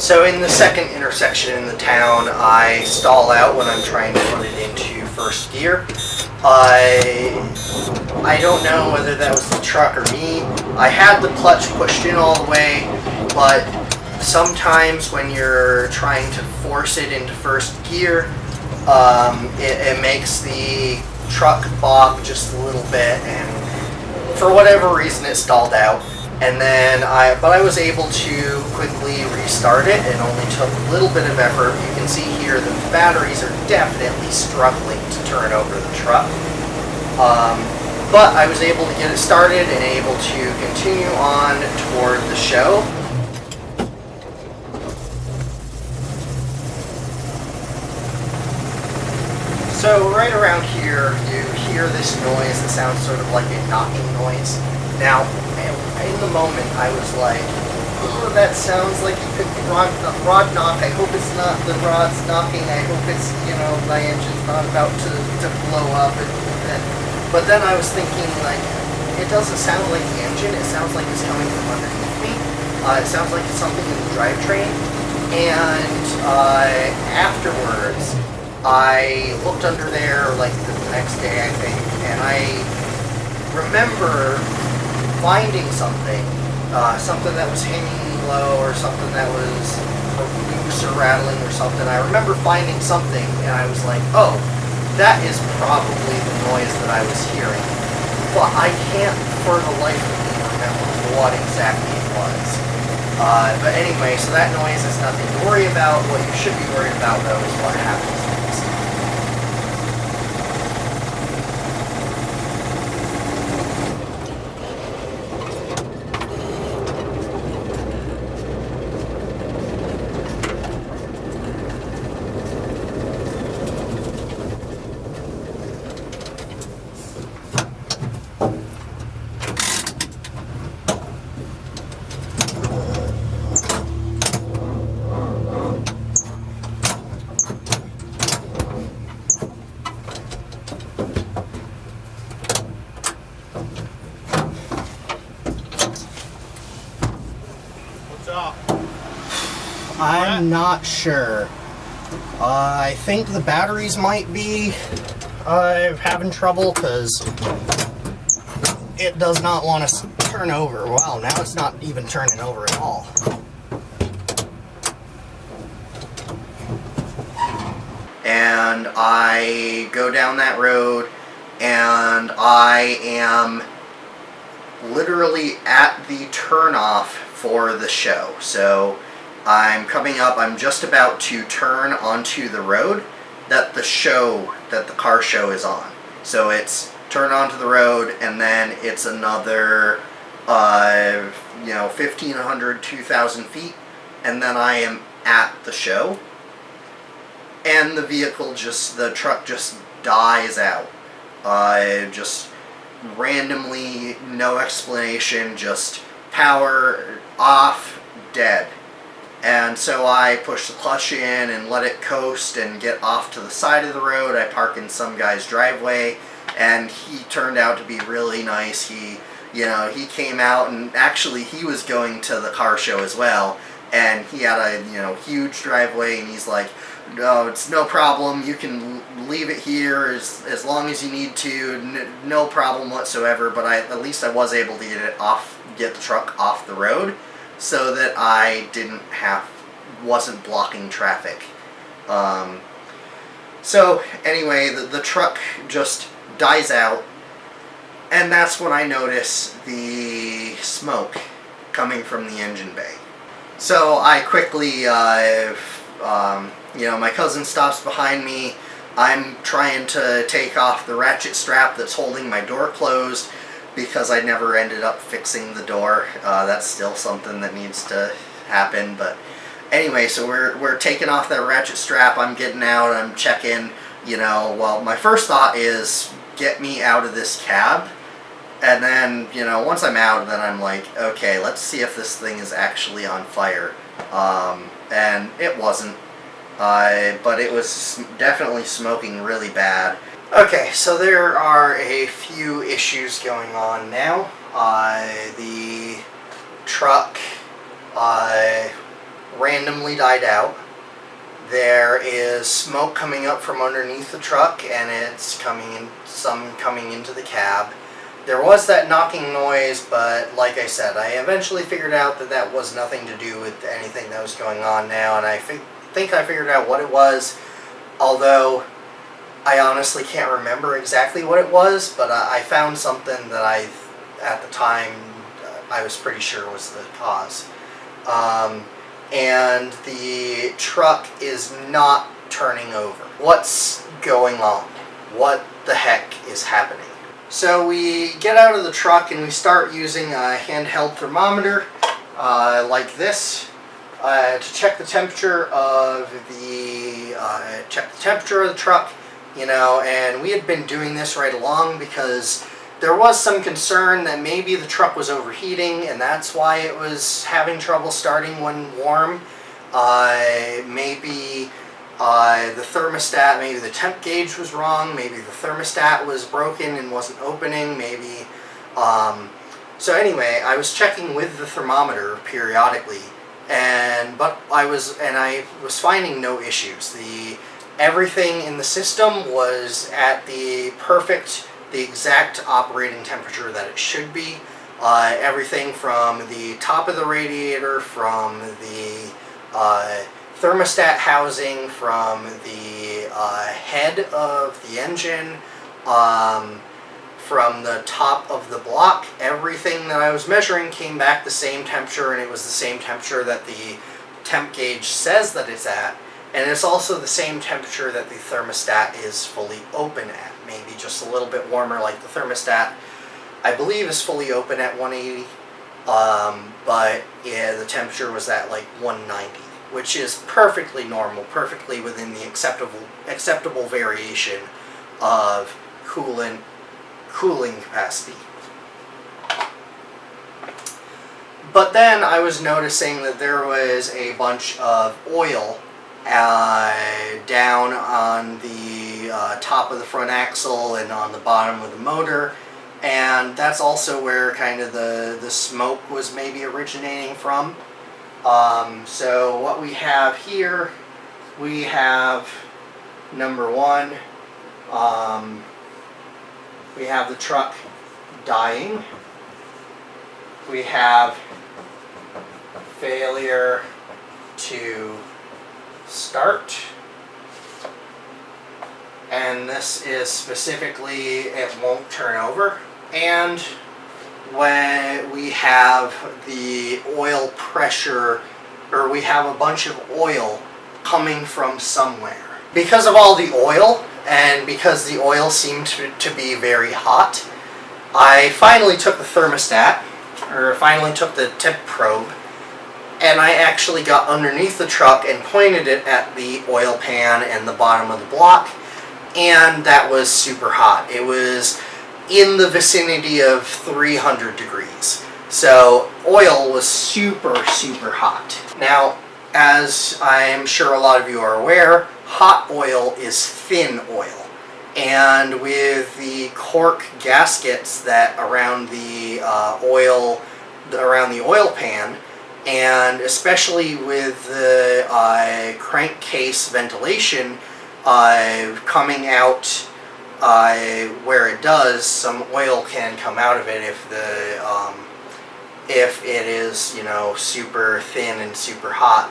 So in the second intersection in the town, I stall out when I'm trying to put it into first gear. I don't know whether that was the truck or me. I had the clutch pushed in all the way, but sometimes when you're trying to force it into first gear, it makes the truck bob just a little bit, and for whatever reason it stalled out. And then I was able to quickly restart it. It only took a little bit of effort. You can see here that the batteries are definitely struggling to turn over the truck. But I was able to get it started and able to continue on toward the show. So right around here, you hear this noise that sounds sort of like a knocking noise. Now, in the moment, I was like, oh, that sounds like it could be rod knock. I hope it's not the rod's knocking. I hope it's, my engine's not about to blow up. But then I was thinking, like, it doesn't sound like the engine. It sounds like it's coming from underneath me. It sounds like it's something in the drivetrain. And afterwards, I looked under there, like, the next day, I think, and I remember finding something that was hanging low or something that was loose or rattling or something. I remember finding something and I was like, oh, that is probably the noise that I was hearing. But I can't for the life of me remember what exactly it was. But anyway, so that noise is nothing to worry about. What you should be worried about, though, is what happens next. I'm not sure. I think the batteries might be having trouble because it does not want to turn over. Wow, now it's not even turning over at all. And I go down that road and I am literally at the turnoff for the show. So I'm coming up, I'm just about to turn onto the road that the car show is on. So it's turn onto the road and then it's another, 1,500, 2,000 feet, and then I am at the show. And the truck just dies out. Just randomly, no explanation, just power off, dead. And so I push the clutch in and let it coast and get off to the side of the road. I park in some guy's driveway, and he turned out to be really nice. He came out, and actually he was going to the car show as well, and he had a, huge driveway, and he's like, no, it's no problem. You can leave it here as long as you need to. No problem whatsoever. But at least I was able to get the truck off the road, so that I wasn't blocking traffic. So anyway, the truck just dies out, and that's when I notice the smoke coming from the engine bay. So I quickly, my cousin stops behind me. I'm trying to take off the ratchet strap that's holding my door closed, because I never ended up fixing the door. That's still something that needs to happen. But anyway, so we're taking off that ratchet strap. I'm getting out. I'm checking. Well, my first thought is get me out of this cab. And then, once I'm out, then I'm like, okay, let's see if this thing is actually on fire. And it wasn't. But it was definitely smoking really bad. Okay, so there are a few issues going on now. The truck randomly died out. There is smoke coming up from underneath the truck, and it's coming into the cab. There was that knocking noise, but like I said, I eventually figured out that that was nothing to do with anything that was going on now, and I think I figured out what it was, although I honestly can't remember exactly what it was, but I found something that at the time, I was pretty sure was the cause. And the truck is not turning over. What's going on? What the heck is happening? So we get out of the truck and we start using a handheld thermometer like this to check the temperature of the truck, you know. And we had been doing this right along because there was some concern that maybe the truck was overheating, and that's why it was having trouble starting when warm. Maybe the thermostat, maybe the temp gauge was wrong, maybe the thermostat was broken and wasn't opening, maybe. So anyway, I was checking with the thermometer periodically, but I was finding no issues. Everything in the system was at the exact operating temperature that it should be. Everything from the top of the radiator, from the thermostat housing, from the head of the engine, from the top of the block, everything that I was measuring came back the same temperature, and it was the same temperature that the temp gauge says that it's at. And it's also the same temperature that the thermostat is fully open at. Maybe just a little bit warmer, like the thermostat, I believe, is fully open at 180. But yeah, the temperature was at like 190, which is perfectly normal, perfectly within the acceptable variation of cooling capacity. But then I was noticing that there was a bunch of oil down on the top of the front axle and on the bottom of the motor, and that's also where kind of the smoke was maybe originating from. So what we have here, we have number one, we have the truck dying, we have failure to start, and this is specifically it won't turn over, and when we have the oil pressure, or we have a bunch of oil coming from somewhere. Because of all the oil, and because the oil seemed to be very hot, I finally took the thermostat, or finally took the temp probe, and I actually got underneath the truck and pointed it at the oil pan and the bottom of the block, and that was super hot. It was in the vicinity of 300 degrees. So oil was super, super hot. Now, as I'm sure a lot of you are aware, hot oil is thin oil. And with the cork gaskets that around the oil pan, and especially with the crankcase ventilation coming out where it does, some oil can come out of it if it is, you know, super thin and super hot.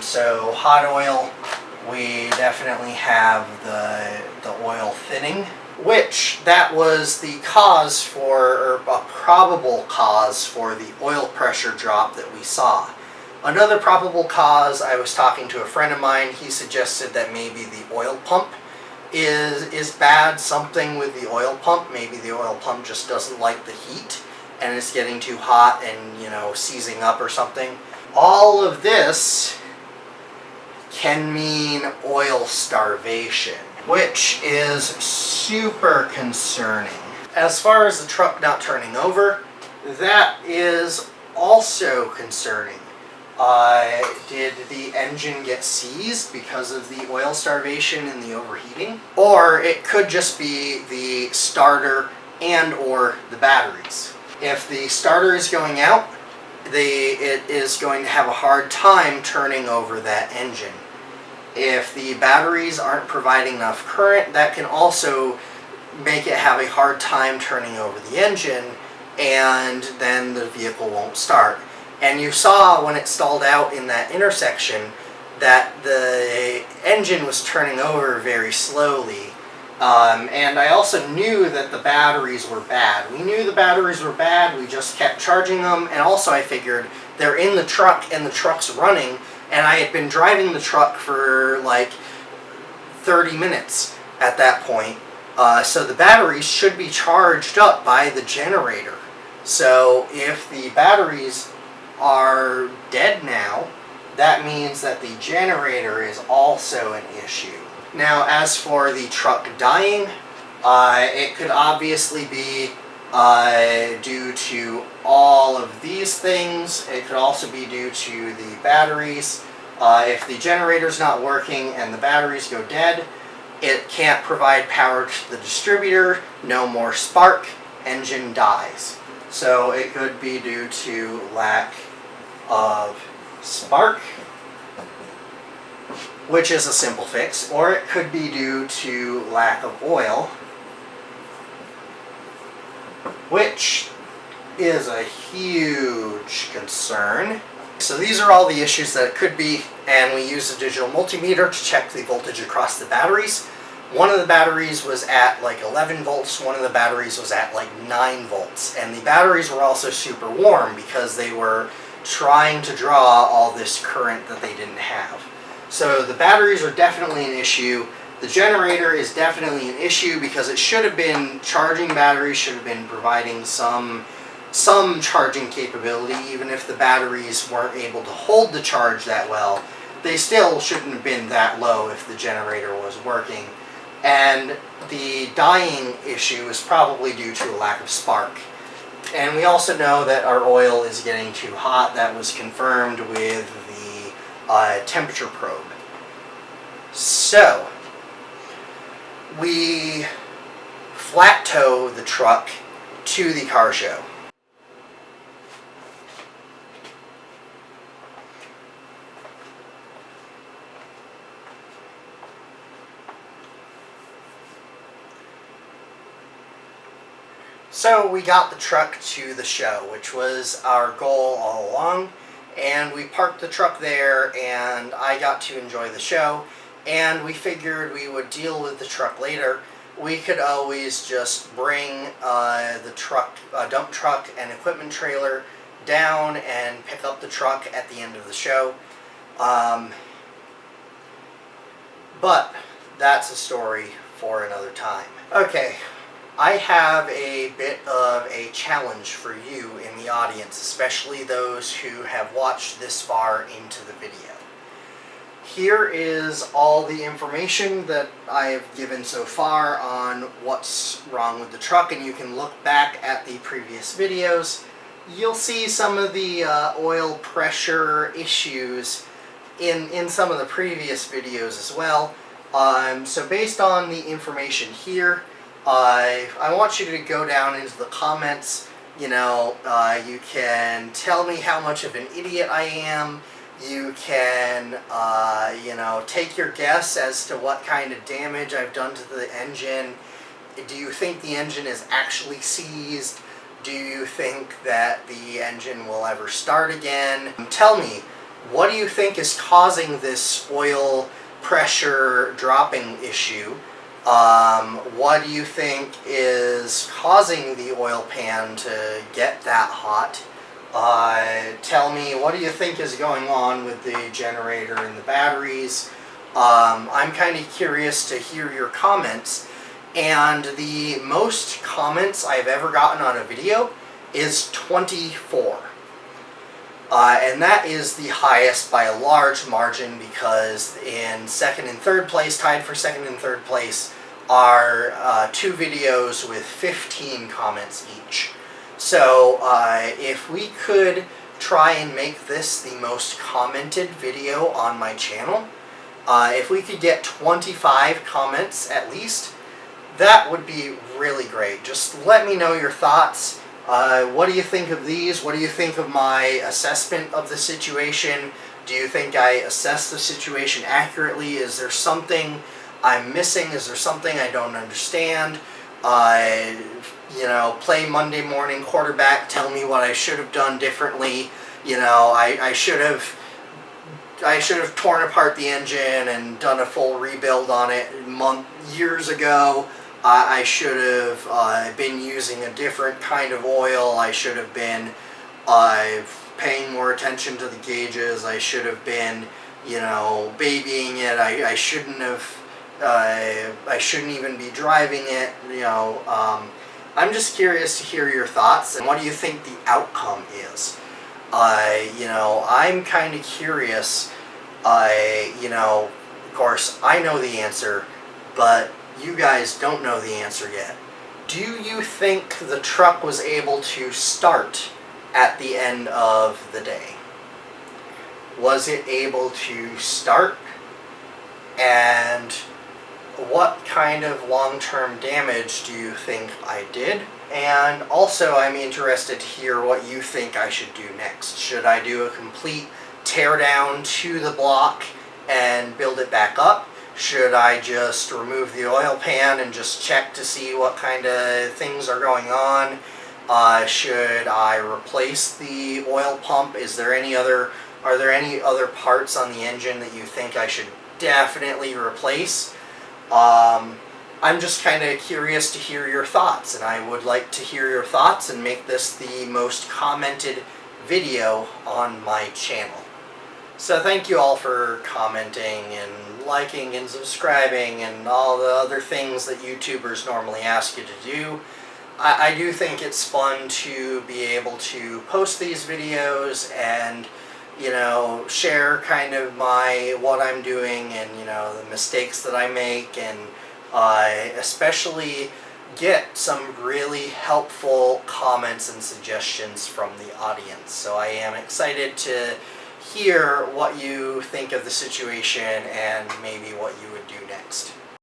So hot oil, we definitely have the oil thinning, which that was the cause for, or a probable cause for, the oil pressure drop that we saw. Another probable cause, I was talking to a friend of mine, he suggested that maybe the oil pump is bad, something with the oil pump. Maybe the oil pump just doesn't like the heat and it's getting too hot and, you know, seizing up or something. All of this can mean oil starvation, which is super concerning. As far as the truck not turning over, that is also concerning. Did the engine get seized because of the oil starvation and the overheating? Or it could just be the starter and or the batteries. If the starter is going out, it is going to have a hard time turning over that engine. If the batteries aren't providing enough current, that can also make it have a hard time turning over the engine, and then the vehicle won't start. And you saw when it stalled out in that intersection that the engine was turning over very slowly. And I also knew that the batteries were bad. We knew the batteries were bad, we just kept charging them, and also I figured they're in the truck and the truck's running, and I had been driving the truck for like 30 minutes at that point. So the batteries should be charged up by the generator. So if the batteries are dead now, that means that the generator is also an issue. Now, as for the truck dying, it could obviously be due to all of these things. It could also be due to the batteries. If the generator's not working and the batteries go dead, it can't provide power to the distributor, no more spark, engine dies. So it could be due to lack of spark, which is a simple fix, or it could be due to lack of oil, which is a huge concern. So these are all the issues that it could be, and we use a digital multimeter to check the voltage across the batteries. One of the batteries was at like 11 volts, one of the batteries was at like 9 volts, and the batteries were also super warm because they were trying to draw all this current that they didn't have. So the batteries are definitely an issue. The generator is definitely an issue because it should have been charging batteries, should have been providing some charging capability. Even if the batteries weren't able to hold the charge that well, they still shouldn't have been that low if the generator was working. And the dying issue is probably due to a lack of spark. And we also know that our oil is getting too hot. That was confirmed with the temperature probe. So we flat tow the truck to the car show. So we got the truck to the show, which was our goal all along, and we parked the truck there and I got to enjoy the show, and we figured we would deal with the truck later. We could always just bring the truck, dump truck and equipment trailer down and pick up the truck at the end of the show. But that's a story for another time. Okay. I have a bit of a challenge for you in the audience, especially those who have watched this far into the video. Here is all the information that I have given so far on what's wrong with the truck, and you can look back at the previous videos. You'll see some of the oil pressure issues in some of the previous videos as well. So based on the information here, I want you to go down into the comments. You know, you can tell me how much of an idiot I am. You can, you know, take your guess as to what kind of damage I've done to the engine. Do you think the engine is actually seized? Do you think that the engine will ever start again? Tell me, what do you think is causing this oil pressure dropping issue? What do you think is causing the oil pan to get that hot? Tell me, what do you think is going on with the generator and the batteries? I'm kind of curious to hear your comments, and the most comments I've ever gotten on a video is 24. And that is the highest by a large margin, because in second and third place, tied for second and third place, are two videos with 15 comments each. So if we could try and make this the most commented video on my channel, if we could get 25 comments at least, that would be really great. Just let me know your thoughts. What do you think of these? What do you think of my assessment of the situation? Do you think I assessed the situation accurately? Is there something I'm missing? Is there something I don't understand? Play Monday morning quarterback, tell me what I should have done differently. I should have torn apart the engine and done a full rebuild on it years ago. I should have been using a different kind of oil. I should have been paying more attention to the gauges. I should have been, babying it. I shouldn't have. I shouldn't even be driving it. I'm just curious to hear your thoughts and what do you think the outcome is. I'm kind of curious. Of course, I know the answer, but you guys don't know the answer yet. Do you think the truck was able to start at the end of the day? Was it able to start? And what kind of long-term damage do you think I did? And also, I'm interested to hear what you think I should do next. Should I do a complete tear down to the block and build it back up? Should I just remove the oil pan and just check to see what kind of things are going on? Should I replace the oil pump? Are there any other parts on the engine that you think I should definitely replace? I'm just kind of curious to hear your thoughts, and I would like to hear your thoughts and make this the most commented video on my channel. So thank you all for commenting and liking and subscribing and all the other things that YouTubers normally ask you to do. I do think it's fun to be able to post these videos and share kind of what I'm doing and the mistakes that I make, and especially get some really helpful comments and suggestions from the audience. So I am excited to hear what you think of the situation and maybe what you would do next.